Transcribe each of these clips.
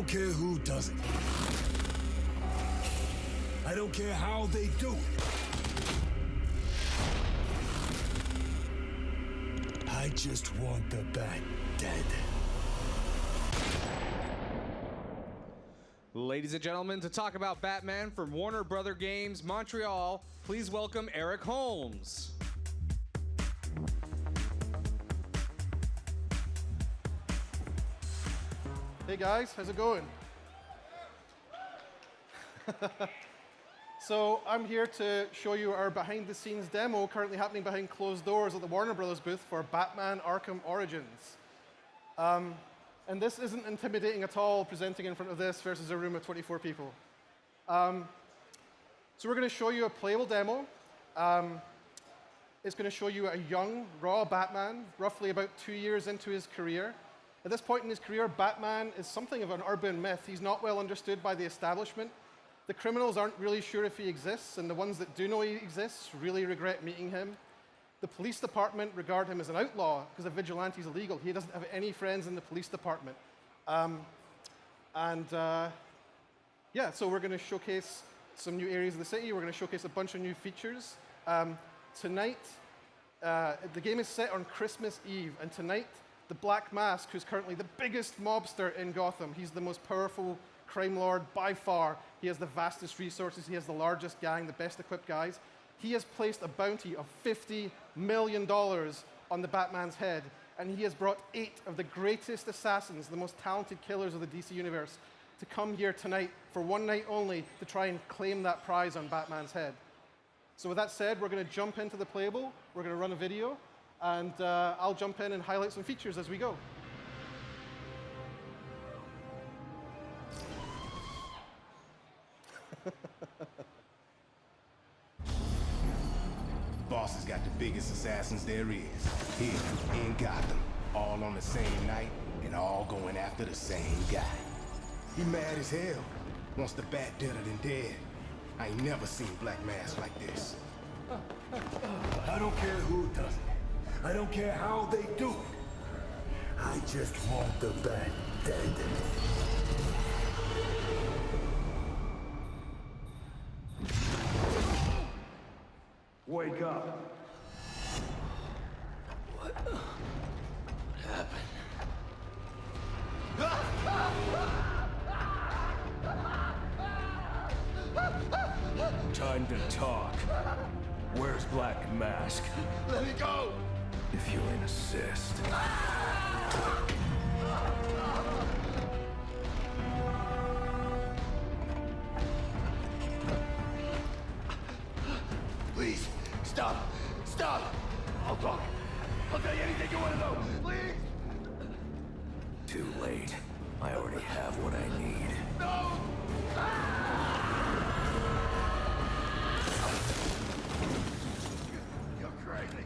don't care who does it. I don't care how they do it. I just want the Bat dead. Ladies and gentlemen, to talk about Batman from Warner Brother Games Montreal, please welcome Eric Holmes. Hey guys, how's it going? So I'm here to show you our behind-the-scenes demo currently happening behind closed doors at the Warner Brothers booth for Batman Arkham Origins. And this isn't intimidating at all, presenting in front of this versus a room of 24 people. So we're going to show you a playable demo. It's going to show you a young, raw Batman, roughly about 2 years into his career. At this point in his career, Batman is something of an urban myth. He's not well understood by the establishment. The criminals aren't really sure if he exists, and the ones that do know he exists really regret meeting him. The police department regard him as an outlaw because a vigilante is illegal. He doesn't have any friends in the police department. Yeah, so we're going to showcase some new areas of the city. We're going to showcase a bunch of new features. Tonight, the game is set on Christmas Eve, and tonight, the Black Mask, who's currently the biggest mobster in Gotham, he's the most powerful crime lord by far. He has the vastest resources. He has the largest gang, the best equipped guys. He has placed a bounty of $50 million on the Batman's head, and he has brought 8 of the greatest assassins, the most talented killers of the DC universe, to come here tonight for one night only to try and claim that prize on Batman's head. So with that said, we're going to jump into the playable. We're going to run a video, and I'll jump in and highlight some features as we go. Boss has got the biggest assassins there is, here in Gotham, all on the same night and all going after the same guy. He mad as hell, wants the Bat deader than dead. I ain't never seen Black Mask like this. I don't care who does it. I don't care how they do it. I just want the Bat dead. Wake up. What happened? Time to talk. Where's Black Mask? Let me go! If you insist. Please, stop! Stop! I'll talk. I'll tell you anything you want to know. Please! Too late. I already have what I need. No! You're crazy!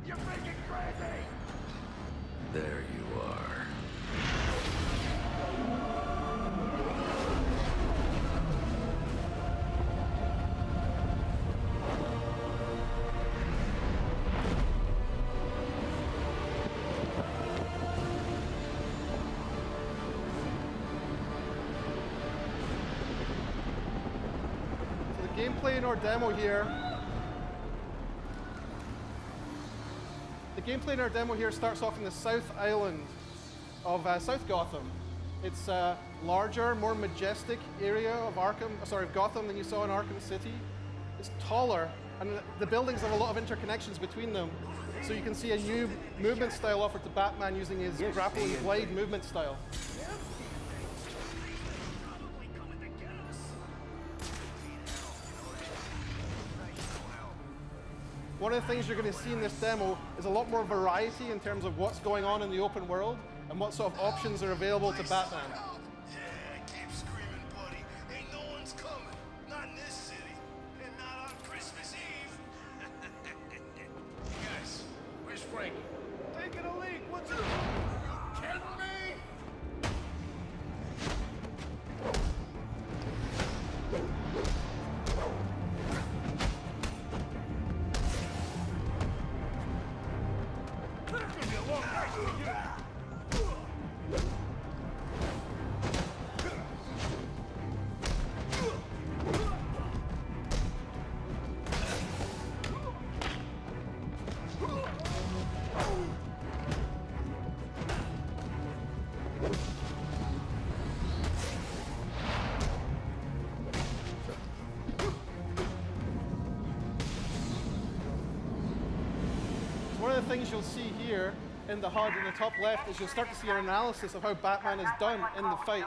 You're freaking crazy! There you are. Gameplay in our demo here. The gameplay in our demo here starts off in the South Island of South Gotham. It's a larger, more majestic area of Gotham than you saw in Arkham City. It's taller, and the buildings have a lot of interconnections between them. So you can see a new movement style offered to Batman using his grapple and glide movement style. One of the things you're going to see in this demo is a lot more variety in terms of what's going on in the open world and what sort of options are available to Batman. Yeah, keep screaming, buddy. Ain't no one's coming. Not in this city. And not on Christmas Eve. Guys, where's Frankie? Taking a leak! What's it? You kidding me? things you'll see here in the HUD in the top left is you'll start to see an analysis of how Batman is done in the fight.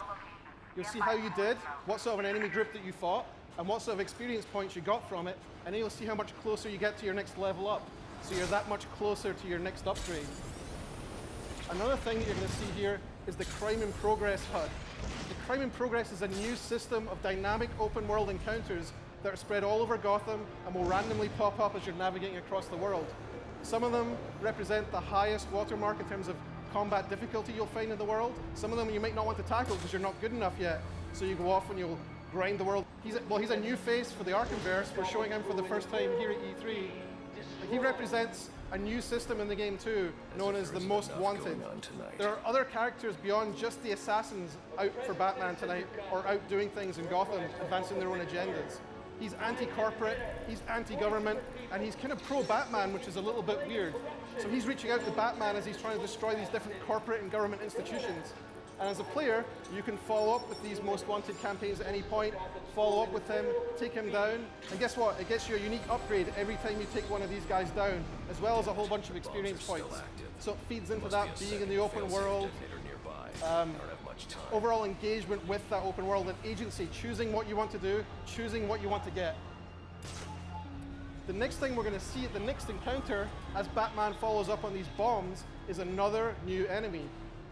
You'll see how you did, what sort of an enemy group that you fought, and what sort of experience points you got from it, and then you'll see how much closer you get to your next level up. So you're that much closer to your next upgrade. Another thing that you're going to see here is the Crime in Progress HUD. The Crime in Progress is a new system of dynamic open world encounters that are spread all over Gotham and will randomly pop up as you're navigating across the world. Some of them represent the highest watermark in terms of combat difficulty you'll find in the world. Some of them you might not want to tackle because you're not good enough yet, so you go off and you'll grind the world. He's a new face for the Arkhamverse. We're showing him for the first time here at E3. He represents a new system in the game too, known as the Most Wanted. There are other characters beyond just the assassins out for Batman tonight, or out doing things in Gotham, advancing their own agendas. He's anti-corporate, he's anti-government, and he's kind of pro-Batman, which is a little bit weird. So he's reaching out to Batman as he's trying to destroy these different corporate and government institutions. And as a player, you can follow up with these Most Wanted campaigns at any point, follow up with him, take him down, and guess what? It gets you a unique upgrade every time you take one of these guys down, as well as a whole bunch of experience points. So it feeds into that being in the open world, overall engagement with that open world and agency, choosing what you want to do, choosing what you want to get. The next thing we're going to see at the next encounter, as Batman follows up on these bombs, is another new enemy.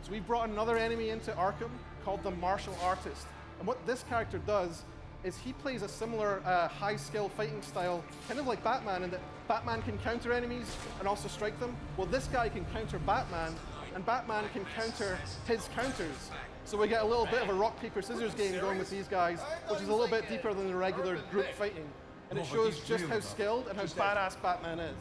So we brought another enemy into Arkham called the Martial Artist. And what this character does is he plays a similar high-skill fighting style, kind of like Batman, in that Batman can counter enemies and also strike them. Well, this guy can counter Batman, and Batman can counter his counters. So we get a little bit of a rock, paper, scissors game going with these guys, which is a little bit deeper than the regular group fighting. And it shows just how skilled and how badass Batman is.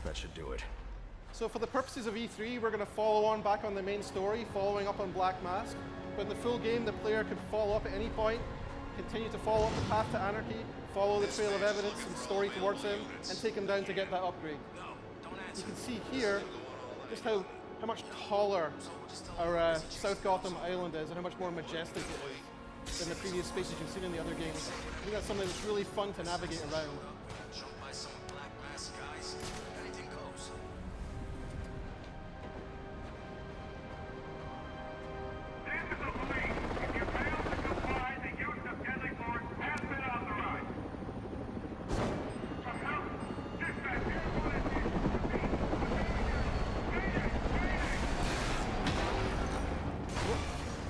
That should do it. So for the purposes of E3, we're going to follow on back on the main story, following up on Black Mask. But in the full game, the player could follow up at any point, continue to follow up the path to anarchy, follow the trail of evidence and story towards him, and take him down to get that upgrade. You can see here just how much taller our South Gotham Island is and how much more majestic it is than the previous spaces you've seen in the other games. I think that's something that's really fun to navigate around.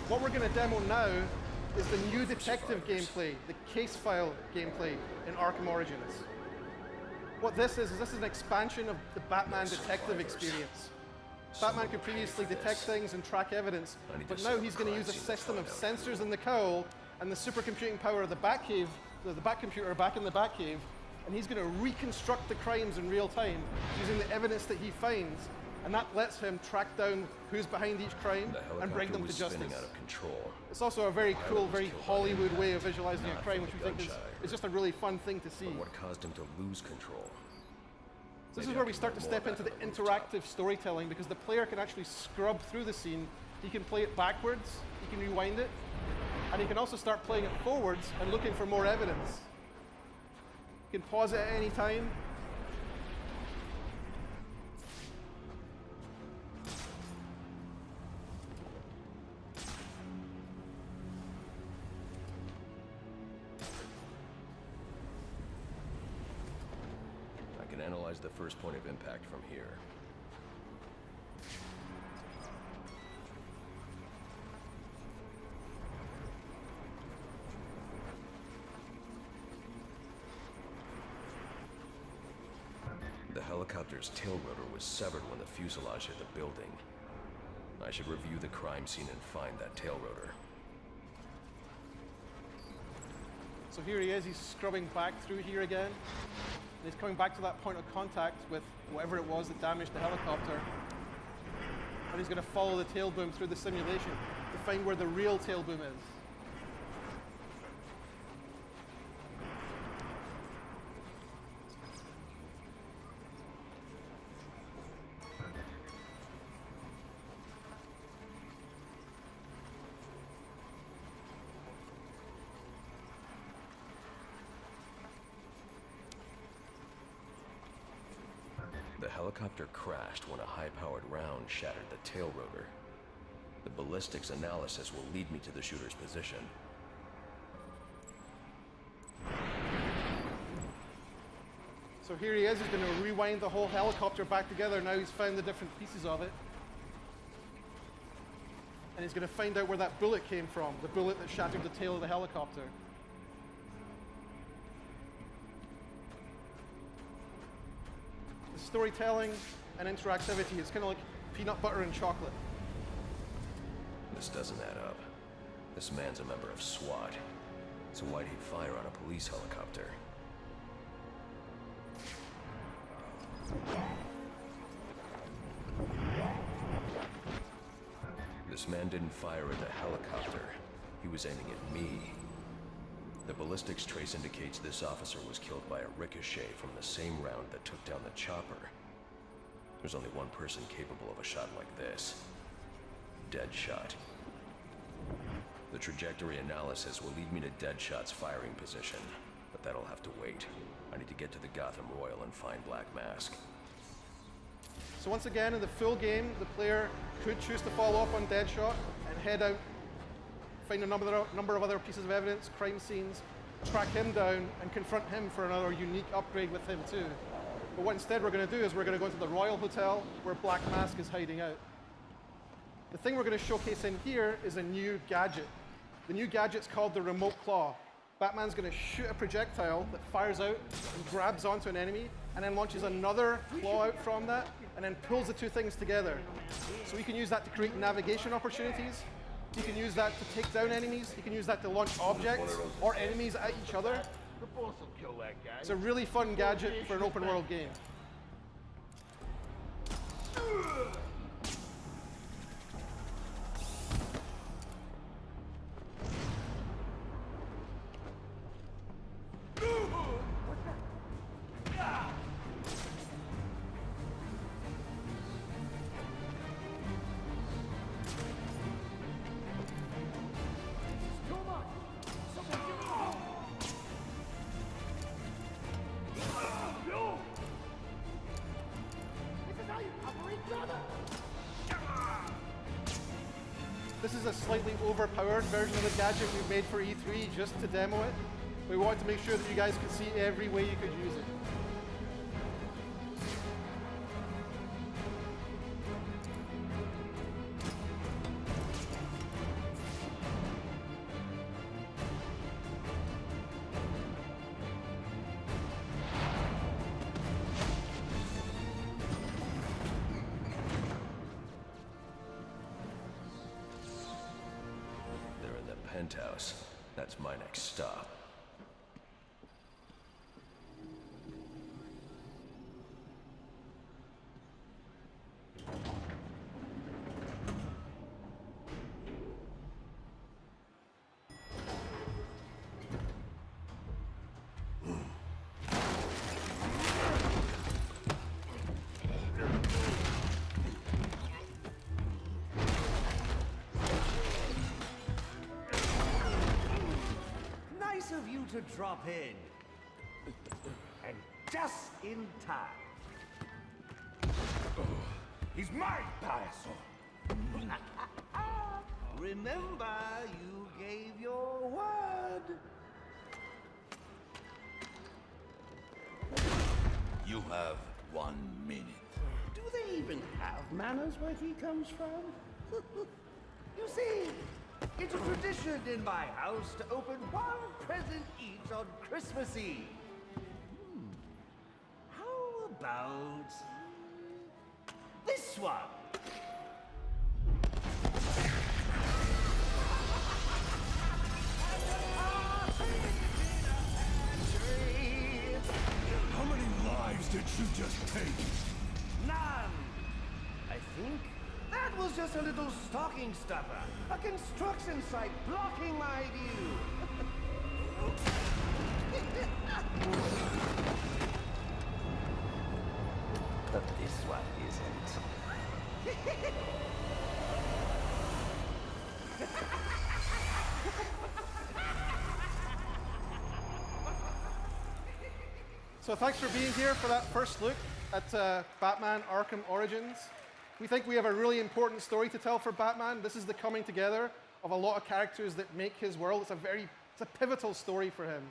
What we're going to demo now is the new detective gameplay, the case file gameplay in Arkham Origins. What this is an expansion of the Batman detective experience. Batman could previously detect things and track evidence, but now he's going to use a system of sensors in the cowl and the supercomputing power of the Batcave, the Batcomputer back in the Batcave, and he's going to reconstruct the crimes in real time using the evidence that he finds. And that lets him track down who's behind each crime and bring them to justice. Out of control. It's also a very cool, very Hollywood way of visualizing a crime, which we think is just a really fun thing to see. But what caused him to lose control? This is where we start to step into the interactive storytelling, because the player can actually scrub through the scene. He can play it backwards, he can rewind it, and he can also start playing it forwards and looking for more evidence. He can pause it at any time. has the first point of impact from here. The helicopter's tail rotor was severed when the fuselage hit the building. I should review the crime scene and find that tail rotor. So here he is, he's scrubbing back through here again. And he's coming back to that point of contact with whatever it was that damaged the helicopter. And he's going to follow the tail boom through the simulation to find where the real tail boom is. The helicopter crashed when a high-powered round shattered the tail rotor. The ballistics analysis will lead me to the shooter's position. So here he is, he's going to rewind the whole helicopter back together. Now he's found the different pieces of it. And he's going to find out where that bullet came from, the bullet that shattered the tail of the helicopter. The storytelling and interactivity, it's kind of like peanut butter and chocolate. This doesn't add up. This man's a member of SWAT. So why'd he fire on a police helicopter? This man didn't fire at the helicopter. He was aiming at me. The ballistics trace indicates this officer was killed by a ricochet from the same round that took down the chopper. There's only one person capable of a shot like this. Deadshot. The trajectory analysis will lead me to Deadshot's firing position, but that'll have to wait. I need to get to the Gotham Royal and find Black Mask. So once again, in the full game, the player could choose to follow up on Deadshot and head out, find a number of other pieces of evidence, crime scenes, track him down, and confront him for another unique upgrade with him too. But what instead we're going to do is we're going to go to the Royal Hotel where Black Mask is hiding out. The thing we're going to showcase in here is a new gadget. The new gadget's called the Remote Claw. Batman's going to shoot a projectile that fires out and grabs onto an enemy, and then launches another claw out from that, and then pulls the two things together. So you can use that to create navigation opportunities. You can use that to take down enemies. You can use that to launch objects or enemies at each other. The boss will kill that guy. It's a really fun gadget for an open world game. This is a slightly overpowered version of the gadget we've made for E3 just to demo it. We wanted to make sure that you guys could see every way you could use it. Penthouse. That's my next stop. Of you to drop in. And just in time. He's mine, Payaso. Remember, you gave your word. You have 1 minute. Do they even have manners where he comes from? You see, it's a tradition in my house to open one present each on Christmas Eve. How about this one? How many lives did you just take? None. I think that was just a little stocking stuffer. A construction site blocking my view. But this one isn't. So thanks for being here for that first look at Batman Arkham Origins. We think we have a really important story to tell for Batman. This is the coming together of a lot of characters that make his world. It's a pivotal story for him.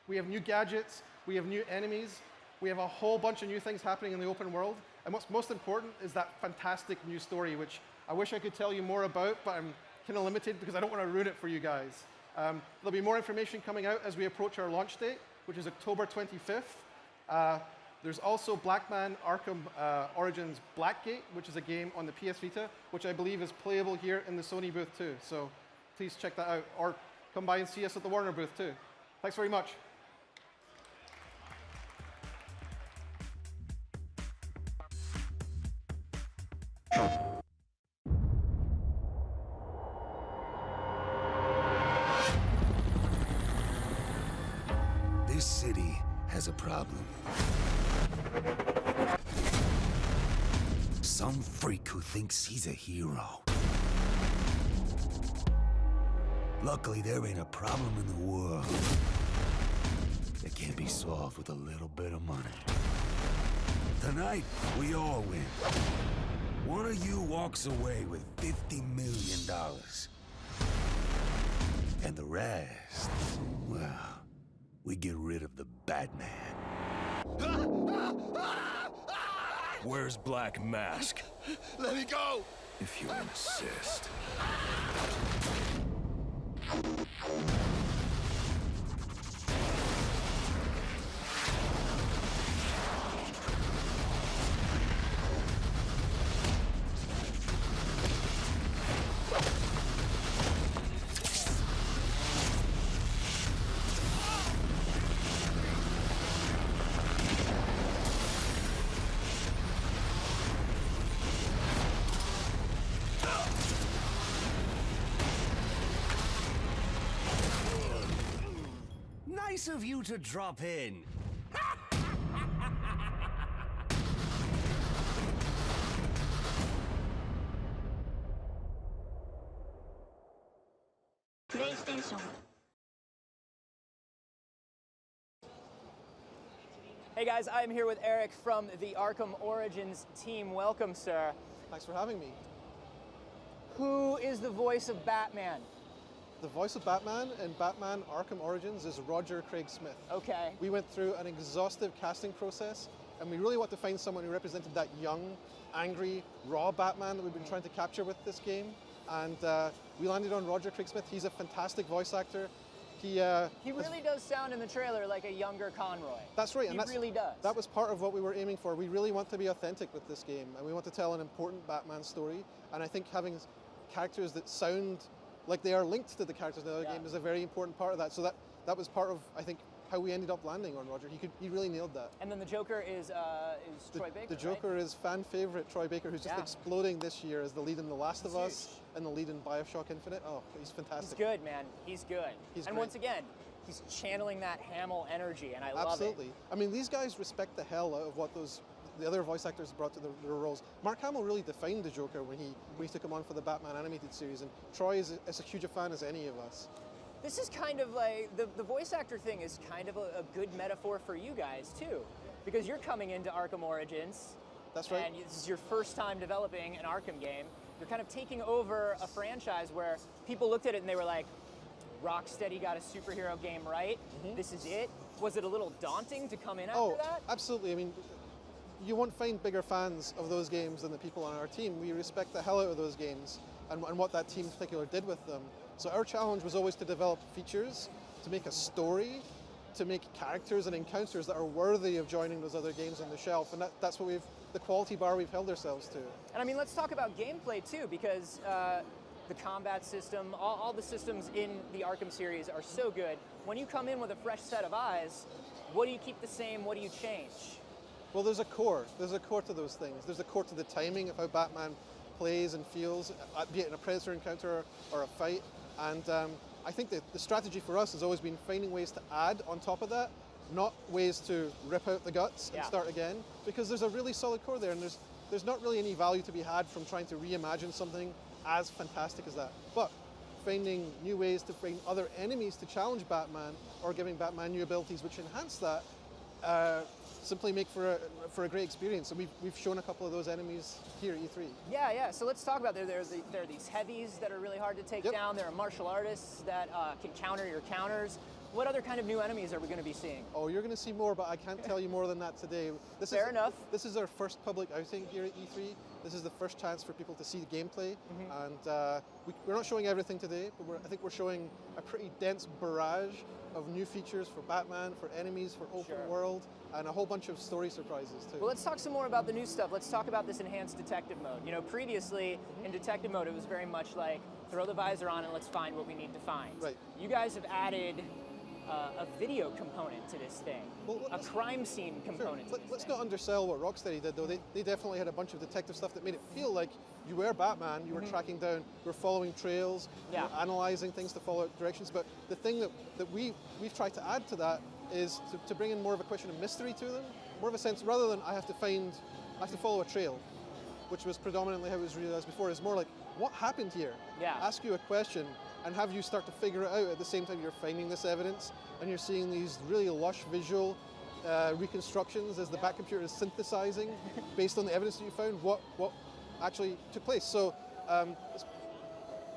We have new gadgets, we have new enemies, we have a whole bunch of new things happening in the open world. And what's most important is that fantastic new story, which I wish I could tell you more about, but I'm kind of limited because I don't want to ruin it for you guys. There'll be more information coming out as we approach our launch date, which is October 25th. There's also Batman Arkham Origins Blackgate, which is a game on the PS Vita, which I believe is playable here in the Sony booth too. So please check that out, or come by and see us at the Warner booth too. Thanks very much. This city has a problem. Some freak who thinks he's a hero. Luckily, there ain't a problem in the world that can't be solved with a little bit of money. Tonight, we all win. One of you walks away with $50 million. And the rest, well, we get rid of the Batman. Where's Black Mask? Let me go! If you insist. Nice of you to drop in. PlayStation. Hey guys, I'm here with Eric from the Arkham Origins team. Welcome, sir. Thanks for having me. Who is the voice of Batman? The voice of Batman in Batman Arkham Origins is Roger Craig Smith. Okay. We went through an exhaustive casting process, and we really want to find someone who represented that young, angry, raw Batman that we've been trying to capture with this game. And we landed on Roger Craig Smith. He's a fantastic voice actor. He really does sound in the trailer like a younger Conroy. That's right. He really does. That was part of what we were aiming for. We really want to be authentic with this game, and we want to tell an important Batman story. And I think having characters that sound like they are linked to the characters in the other game is a very important part of that. So that was part of, I think, how we ended up landing on Roger. He really nailed that. And then the Joker is Troy Baker. The Joker is fan favorite Troy Baker, who's just exploding this year as the lead in The Last of Us and the lead in BioShock Infinite. Oh, he's fantastic. He's good, man. He's good. He's and great. Once again, he's channeling that Hamill energy, and I love it. Absolutely. I mean, these guys respect the hell out of what the other voice actors brought to their roles. Mark Hamill really defined the Joker when he took him on for the Batman animated series, and Troy is as huge a fan as any of us. This is kind of like, the voice actor thing is kind of a good metaphor for you guys, too. Because you're coming into Arkham Origins. That's right. And this is your first time developing an Arkham game. You're kind of taking over a franchise where people looked at it and they were like, Rocksteady got a superhero game right. This is it. Was it a little daunting to come in after that? Absolutely. I mean, you won't find bigger fans of those games than the people on our team. We respect the hell out of those games and what that team in particular did with them. So our challenge was always to develop features, to make a story, to make characters and encounters that are worthy of joining those other games on the shelf. And that's what the quality bar we've held ourselves to. And I mean, let's talk about gameplay too, because the combat system, all the systems in the Arkham series are so good. When you come in with a fresh set of eyes, what do you keep the same? What do you change? Well, there's a core. There's a core to those things. There's a core to the timing of how Batman plays and feels, be it in a Predator encounter or a fight. And I think that the strategy for us has always been finding ways to add on top of that, not ways to rip out the guts and start again, because there's a really solid core there, and there's not really any value to be had from trying to reimagine something as fantastic as that. But finding new ways to bring other enemies to challenge Batman, or giving Batman new abilities which enhance that, simply make for a great experience. And we've shown a couple of those enemies here at E3. Yeah. So let's talk about there are these heavies that are really hard to take down. There are martial artists that can counter your counters. What other kind of new enemies are we going to be seeing? Oh, you're going to see more, but I can't tell you more than that today. Fair enough. This is our first public outing here at E3. This is the first chance for people to see the gameplay. And we're not showing everything today, but I think we're showing a pretty dense barrage of new features for Batman, for enemies, for open world, and a whole bunch of story surprises too. Well, let's talk some more about the new stuff. Let's talk about this enhanced detective mode. You know, previously in detective mode, it was very much like throw the visor on and let's find what we need to find. Right. You guys have added a video component to this thing, a crime scene component to this Let's thing. not undersell what Rocksteady did, though. They definitely had a bunch of detective stuff that made it feel like you were Batman, you were tracking down, you were following trails, you were analyzing things to follow directions. But the thing that we've tried to add to that is to bring in more of a question of mystery to them, more of a sense, rather than I have to follow a trail, which was predominantly how it was realized before, is more like, what happened here? Yeah. Ask you a question and have you start to figure it out at the same time you're finding this evidence and you're seeing these really lush visual reconstructions as the Bat computer is synthesizing based on the evidence that you found what actually took place. So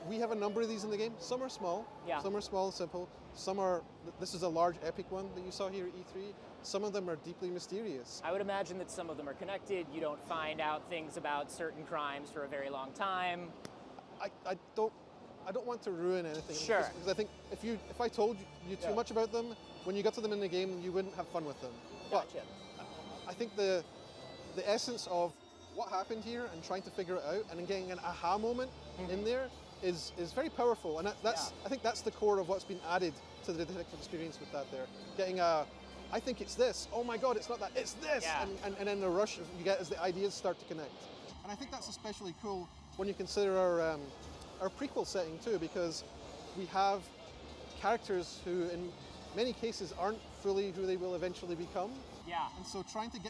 we have a number of these in the game. Some are small, some are small and simple. Some are, this is a large epic one that you saw here at E3. Some of them are deeply mysterious. I would imagine that some of them are connected. You don't find out things about certain crimes for a very long time. I don't want to ruin anything. Sure. Because I think if I told you too much about them, when you got to them in the game, you wouldn't have fun with them. Gotcha. But I think the essence of what happened here and trying to figure it out and then getting an aha moment in there is very powerful. And I think that's the core of what's been added to the detective experience with that there. Getting I think it's this. Oh my God, it's not that, it's this. Yeah. And then the rush you get as the ideas start to connect. And I think that's especially cool when you consider our prequel setting too, because we have characters who in many cases aren't fully who they will eventually become. Yeah. And so trying to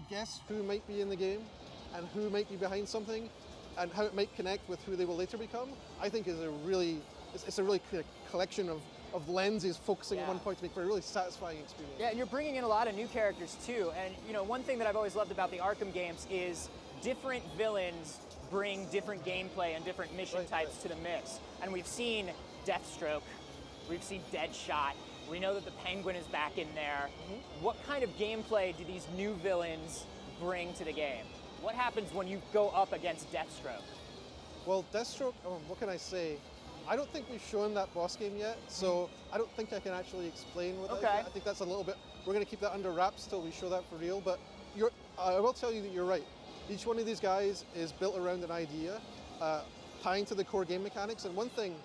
guess who might be in the game and who might be behind something and how it might connect with who they will later become, I think is a really collection of lenses focusing on one point to make for a really satisfying experience. Yeah, and you're bringing in a lot of new characters too. And you know, one thing that I've always loved about the Arkham games is different villains bring different gameplay and different mission types to the mix. And we've seen Deathstroke, we've seen Deadshot, we know that the Penguin is back in there. What kind of gameplay do these new villains bring to the game? What happens when you go up against Deathstroke? Well, Deathstroke, what can I say? I don't think we've shown that boss game yet, so I don't think I can actually explain what that is yet. I think that's a little bit, we're going to keep that under wraps till we show that for real, but I will tell you that you're right. Each one of these guys is built around an idea, tying to the core game mechanics, and one thing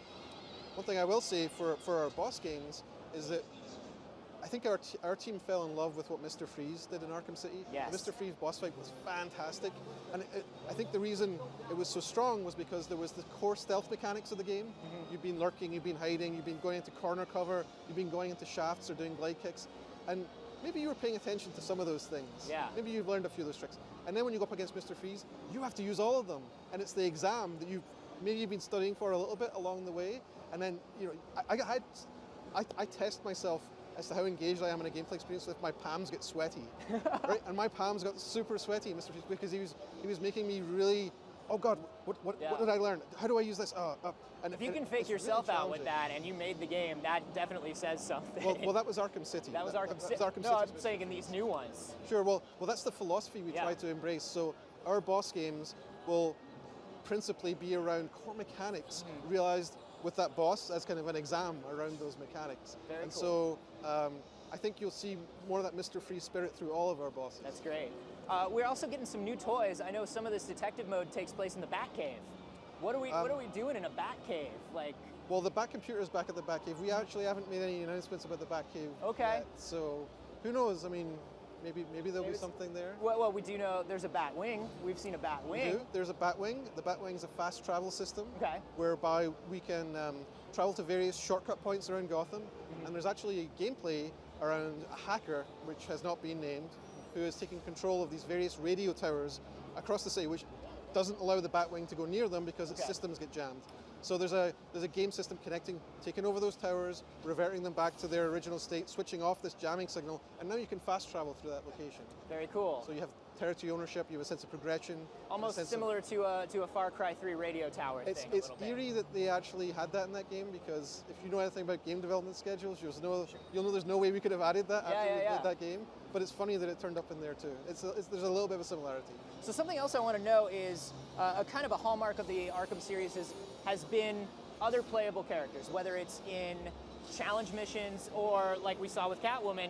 I will say for our boss games is that I think our team fell in love with what Mr. Freeze did in Arkham City. Yes. The Mr. Freeze boss fight was fantastic, and I think the reason it was so strong was because there was the core stealth mechanics of the game. You've been lurking, you've been hiding, you've been going into corner cover, you've been going into shafts or doing glide kicks, and maybe you were paying attention to some of those things. Yeah. Maybe you've learned a few of those tricks. And then when you go up against Mr. Freeze, you have to use all of them, and it's the exam that you've been studying for a little bit along the way, and then I test myself as to how engaged I am in a gameplay experience if my palms get sweaty, right? And my palms got super sweaty, Mr. Freeze, because he was making me really, oh God, What Yeah. did I learn? How do I use this? And If you can it's fake really yourself out with challenging. that and you made the game, that definitely says something. Well, that was Arkham City. that was Arkham City. Arkham No, City I'm saying in these new ones. Sure. Well, that's the philosophy we Yeah. try to embrace. So our boss games will principally be around core mechanics, realized with that boss as kind of an exam around those mechanics. Very and cool. so I think you'll see more of that Mr. Free spirit through all of our bosses. That's great. We're also getting some new toys. I know some of this detective mode takes place in the Batcave. What are we doing in a Batcave? Like, Well, the Bat computer is back at the Batcave. We actually haven't made any announcements about the Batcave Okay. yet, so who knows? I mean, maybe there'll be something there. well, we do know there's a Batwing. We've seen a Batwing. There's a Batwing. The Batwing's a fast travel system Okay. whereby we can travel to various shortcut points around Gotham. And there's actually gameplay around a hacker, which has not been named, who is taking control of these various radio towers across the city, which doesn't allow the Batwing to go near them because its Okay. systems get jammed. So there's a game system connecting, taking over those towers, reverting them back to their original state, switching off this jamming signal, and now you can fast travel through that location. Very cool. So you have territory ownership, you have a sense of progression. Almost a sense of- similar to a Far Cry 3 radio tower It's thing. a it's little bit. eerie that they actually had that in that game, because if you know anything about game development schedules, you'll know there's no way we could have added that after we yeah. did that game. But it's funny that it turned up in there too. There's a little bit of a similarity. So something else I want to know is a kind of a hallmark of the Arkham series has been other playable characters, whether it's in challenge missions or, like we saw with Catwoman,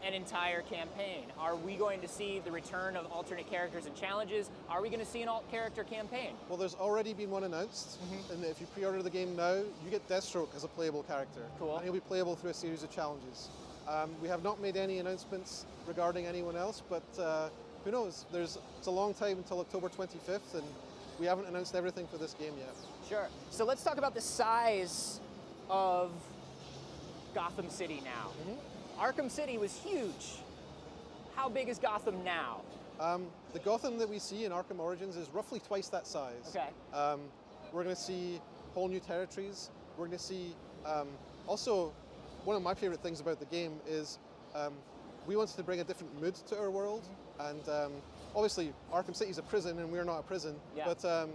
an entire campaign. Are we going to see the return of alternate characters and challenges? Are we going to see an alt-character campaign? Well, there's already been one announced, and if you pre-order the game now, you get Deathstroke as a playable character. Cool. And he'll be playable through a series of challenges. We have not made any announcements regarding anyone else, but who knows? It's a long time until October 25th, and we haven't announced everything for this game yet. Sure. So let's talk about the size of Gotham City now. Arkham City was huge. How big is Gotham now? The Gotham that we see in Arkham Origins is roughly twice that size. Okay. We're going to see whole new territories. We're going to see, also, one of my favorite things about the game is we wanted to bring a different mood to our world. And obviously, Arkham City is a prison, and we're not a prison. Yeah. But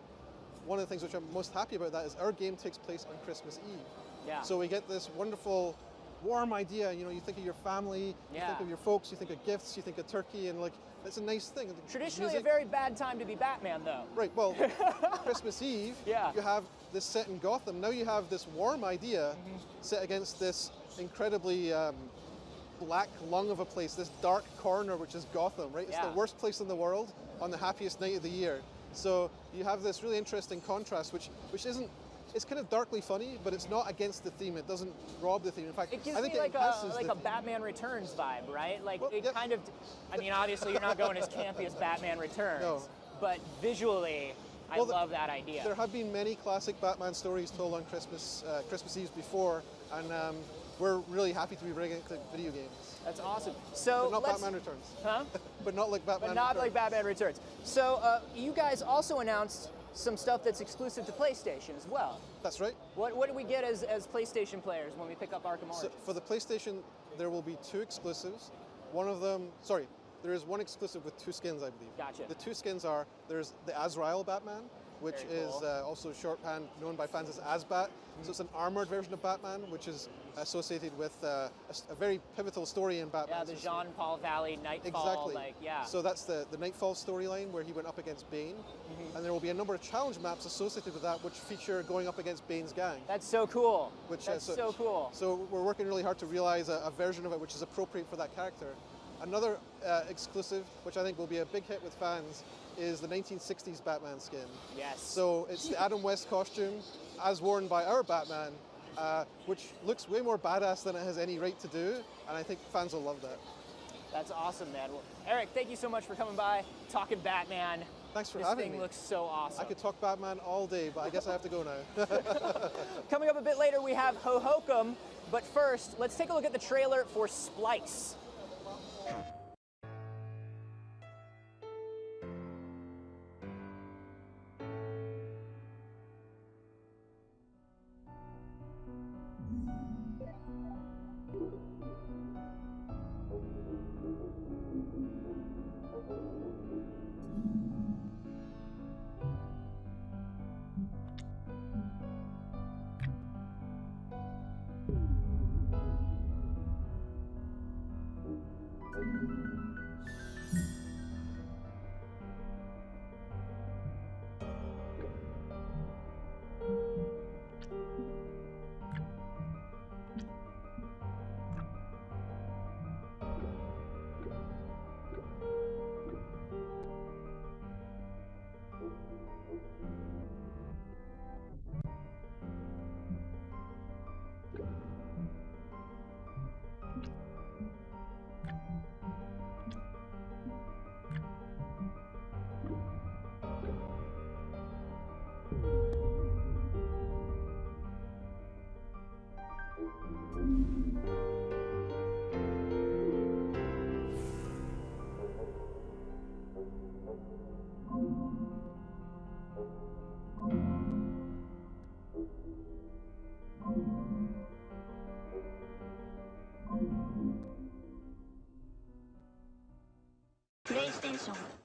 one of the things which I'm most happy about that is our game takes place on Christmas Eve. Yeah. So we get this wonderful, warm idea. You know, you think of your family, you Yeah. think of your folks, you think of gifts, you think of turkey, and like, it's a nice thing. Traditionally Music- a very bad time to be Batman, though. Right, well, Christmas Eve, Yeah. you have this set in Gotham. Now you have this warm idea set against this incredibly black lung of a place, this dark corner, which is Gotham, right? It's Yeah. the worst place in the world on the happiest night of the year. So you have this really interesting contrast, which isn't, it's kind of darkly funny, but it's not against the theme. It doesn't rob the theme. In fact, It gives I think me like enhances a the theme. Batman Returns vibe, right? Like Well, it yep. kind of. I mean, obviously you're not going as campy as Batman Returns, No. but visually, I Well, love that idea. There have been many classic Batman stories told on Christmas Eves before, and we're really happy to be bringing it to video games. That's awesome. So But not let's, Batman Returns. huh? But not like Batman But not Returns. like Batman Returns. So you guys also announced some stuff that's exclusive to PlayStation as well. That's right. What do we get as PlayStation players when we pick up Arkham So Origins? for the PlayStation, there will be 2 exclusives. One of them, sorry, there is one exclusive with 2 skins, I believe. Gotcha. The 2 skins are, there's the Azrael Batman, which Very is cool. also shorthand known by fans as Azbat. So it's an armored version of Batman, which is associated with a very pivotal story in Batman. Yeah, the So- Jean-Paul Valley Nightfall, Exactly. like, yeah. So that's the Nightfall storyline where he went up against Bane. And there will be a number of challenge maps associated with that which feature going up against Bane's gang. That's so cool. Which, That's so cool. So we're working really hard to realize a version of it which is appropriate for that character. Another exclusive, which I think will be a big hit with fans, is the 1960s Batman skin. Yes. So it's the Adam West costume, as worn by our Batman, which looks way more badass than it has any right to do, and I think fans will love that. That's awesome, man. Well, Eric, thank you so much for coming by, talking Batman. Thanks for this having thing me. looks so awesome. I could talk Batman all day, but I guess I have to go now. Coming up a bit later, we have Ho-Hokum, but first, let's take a look at the trailer for Splice. PlayStation